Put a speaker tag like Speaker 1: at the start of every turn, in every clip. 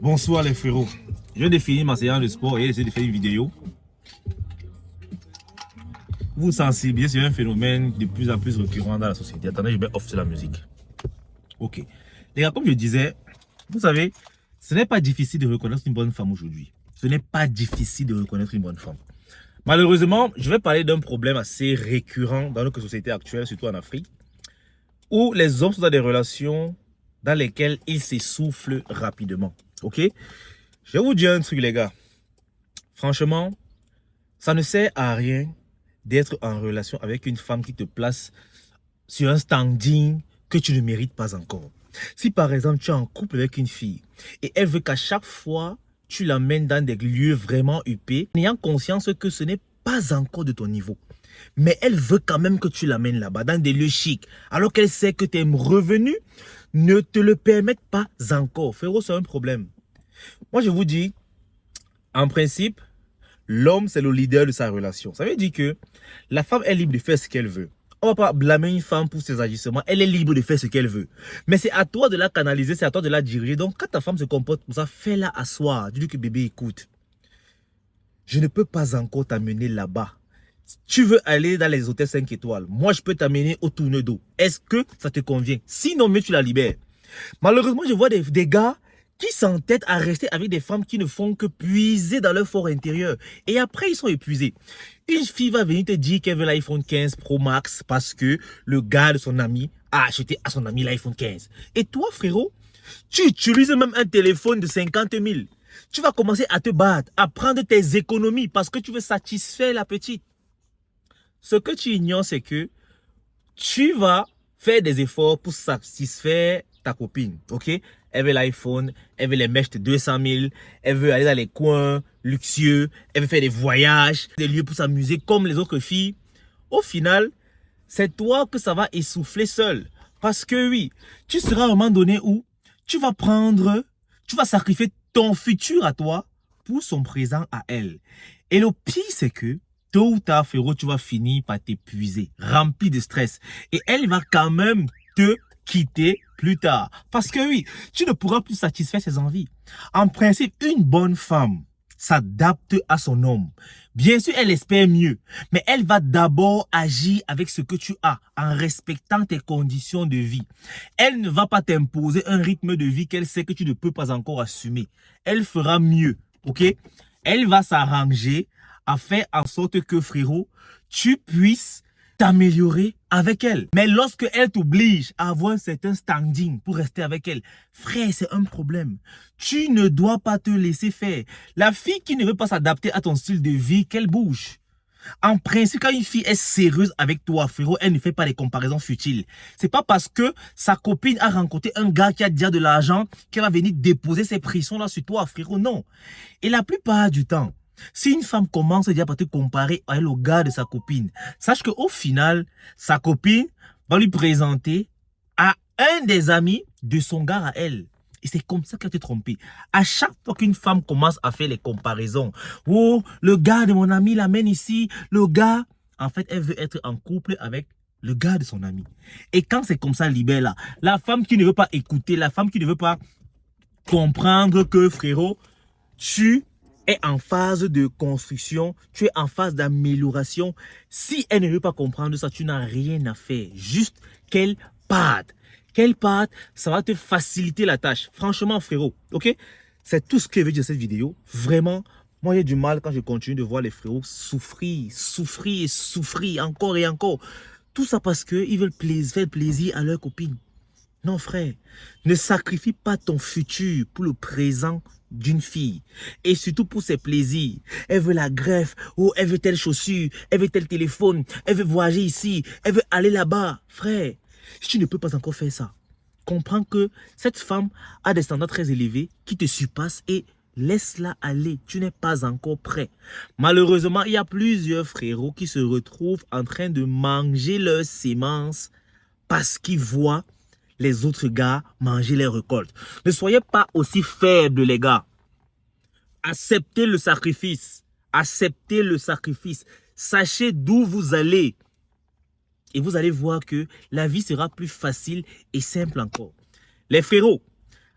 Speaker 1: Bonsoir les frérots. Je viens de finir ma séance de sport et j'ai essayé de faire une vidéo. Vous sensibilisez sur un phénomène de plus en plus récurrent dans la société. Attendez, je vais off sur la musique. Ok. Les gars, comme je disais, vous savez, ce n'est pas difficile de reconnaître une bonne femme aujourd'hui. Ce n'est pas difficile de reconnaître une bonne femme. Malheureusement, je vais parler d'un problème assez récurrent dans notre société actuelle, surtout en Afrique, où les hommes sont dans des relations dans lesquelles ils s'essoufflent rapidement. Ok? Je vais vous dire un truc, les gars. Franchement, ça ne sert à rien d'être en relation avec une femme qui te place sur un standing que tu ne mérites pas encore. Si par exemple, tu es en couple avec une fille et elle veut qu'à chaque fois, tu l'amènes dans des lieux vraiment huppés, ayant conscience que ce n'est pas encore de ton niveau. Mais elle veut quand même que tu l'amènes là-bas, dans des lieux chics, alors qu'elle sait que tes revenus ne te le permettent pas encore. Frérot, c'est un problème. Moi, je vous dis, en principe, l'homme, c'est le leader de sa relation. Ça veut dire que la femme est libre de faire ce qu'elle veut. On ne va pas blâmer une femme pour ses agissements. Elle est libre de faire ce qu'elle veut. Mais c'est à toi de la canaliser, c'est à toi de la diriger. Donc, quand ta femme se comporte comme ça, fais-la asseoir. Dis-lui que bébé, écoute, je ne peux pas encore t'amener là-bas. Tu veux aller dans les hôtels 5 étoiles. Moi, je peux t'amener au tourne d'eau. Est-ce que ça te convient? Sinon, mais tu la libères. Malheureusement, je vois des gars qui s'entêtent à rester avec des femmes qui ne font que puiser dans leur fort intérieur. Et après, ils sont épuisés. Une fille va venir te dire qu'elle veut l'iPhone 15 Pro Max parce que le gars de son ami a acheté à son ami l'iPhone 15. Et toi, frérot, tu utilises même un téléphone de 50 000. Tu vas commencer à te battre, à prendre tes économies parce que tu veux satisfaire la petite. Ce que tu ignores, c'est que tu vas faire des efforts pour satisfaire ta copine, ok? Elle veut l'iPhone, elle veut les mèches de 200 000, elle veut aller dans les coins luxueux, elle veut faire des voyages, des lieux pour s'amuser comme les autres filles. Au final, c'est toi que ça va essouffler seul. Parce que oui, tu seras à un moment donné où tu vas sacrifier ton futur à toi pour son présent à elle. Et le pire, c'est que tôt ou tard, frérot, tu vas finir par t'épuiser, rempli de stress. Et elle va quand même te quitter plus tard. Parce que oui, tu ne pourras plus satisfaire ses envies. En principe, une bonne femme s'adapte à son homme. Bien sûr, elle espère mieux, mais elle va d'abord agir avec ce que tu as, en respectant tes conditions de vie. Elle ne va pas t'imposer un rythme de vie qu'elle sait que tu ne peux pas encore assumer. Elle fera mieux, ok? Elle va s'arranger à faire en sorte que, frérot, tu puisses t'améliorer avec elle. Mais lorsque elle t'oblige à avoir un certain standing pour rester avec elle, frère, c'est un problème. Tu ne dois pas te laisser faire. La fille qui ne veut pas s'adapter à ton style de vie, qu'elle bouge. En principe, quand une fille est sérieuse avec toi, frérot, elle ne fait pas des comparaisons futiles. C'est pas parce que sa copine a rencontré un gars qui a déjà de l'argent qu'elle va venir déposer ses pressions là sur toi, frérot. Non. Et la plupart du temps, si une femme commence déjà par te comparer à elle au gars de sa copine, sache qu'au final, sa copine va lui présenter à un des amis de son gars à elle. Et c'est comme ça qu'elle te trompé. À chaque fois qu'une femme commence à faire les comparaisons, oh, le gars de mon ami l'amène ici, le gars, en fait, elle veut être en couple avec le gars de son ami. Et quand c'est comme ça, libère là, la femme qui ne veut pas écouter, la femme qui ne veut pas comprendre que, frérot, tu es en phase de construction, tu es en phase d'amélioration. Si elle ne veut pas comprendre ça, tu n'as rien à faire. Juste qu'elle parte. Qu'elle parte, ça va te faciliter la tâche. Franchement, frérot, ok? C'est tout ce que je veux dire dans cette vidéo. Vraiment, moi j'ai du mal quand je continue de voir les frérots souffrir, souffrir et souffrir encore et encore. Tout ça parce qu'ils veulent faire plaisir à leur copine. Non, frère, ne sacrifie pas ton futur pour le présent d'une fille. Et surtout pour ses plaisirs. Elle veut la greffe, ou elle veut telle chaussure, elle veut tel téléphone, elle veut voyager ici, elle veut aller là-bas. Frère, si tu ne peux pas encore faire ça, comprends que cette femme a des standards très élevés qui te surpassent et laisse-la aller. Tu n'es pas encore prêt. Malheureusement, il y a plusieurs frérots qui se retrouvent en train de manger leurs semences parce qu'ils voient les autres gars manger les récoltes. Ne soyez pas aussi faibles, les gars. Acceptez le sacrifice. Acceptez le sacrifice. Sachez d'où vous allez. Et vous allez voir que la vie sera plus facile et simple encore. Les frérots,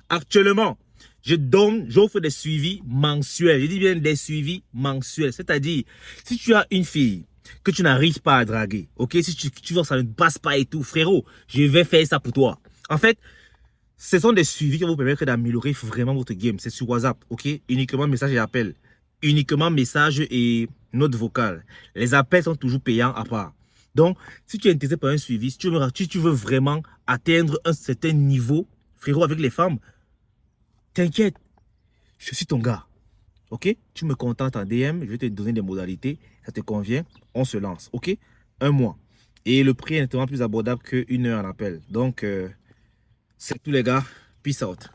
Speaker 1: actuellement, J'offre des suivis mensuels. Je dis bien des suivis mensuels. C'est-à-dire, si tu as une fille que tu n'arrives pas à draguer, ok, si tu vois que ça ne passe pas et tout, frérot, je vais faire ça pour toi. En fait, ce sont des suivis qui vont vous permettre d'améliorer vraiment votre game. C'est sur WhatsApp, ok? Uniquement message et appel. Uniquement message et note vocale. Les appels sont toujours payants à part. Donc, si tu es intéressé par un suivi, si tu veux vraiment atteindre un certain niveau, frérot, avec les femmes, t'inquiète, je suis ton gars. Ok? Tu me contactes en DM, je vais te donner des modalités. Ça te convient? On se lance. Ok? 1 mois. Et le prix est nettement plus abordable qu'une heure en appel. Donc, c'est tout les gars. Peace out.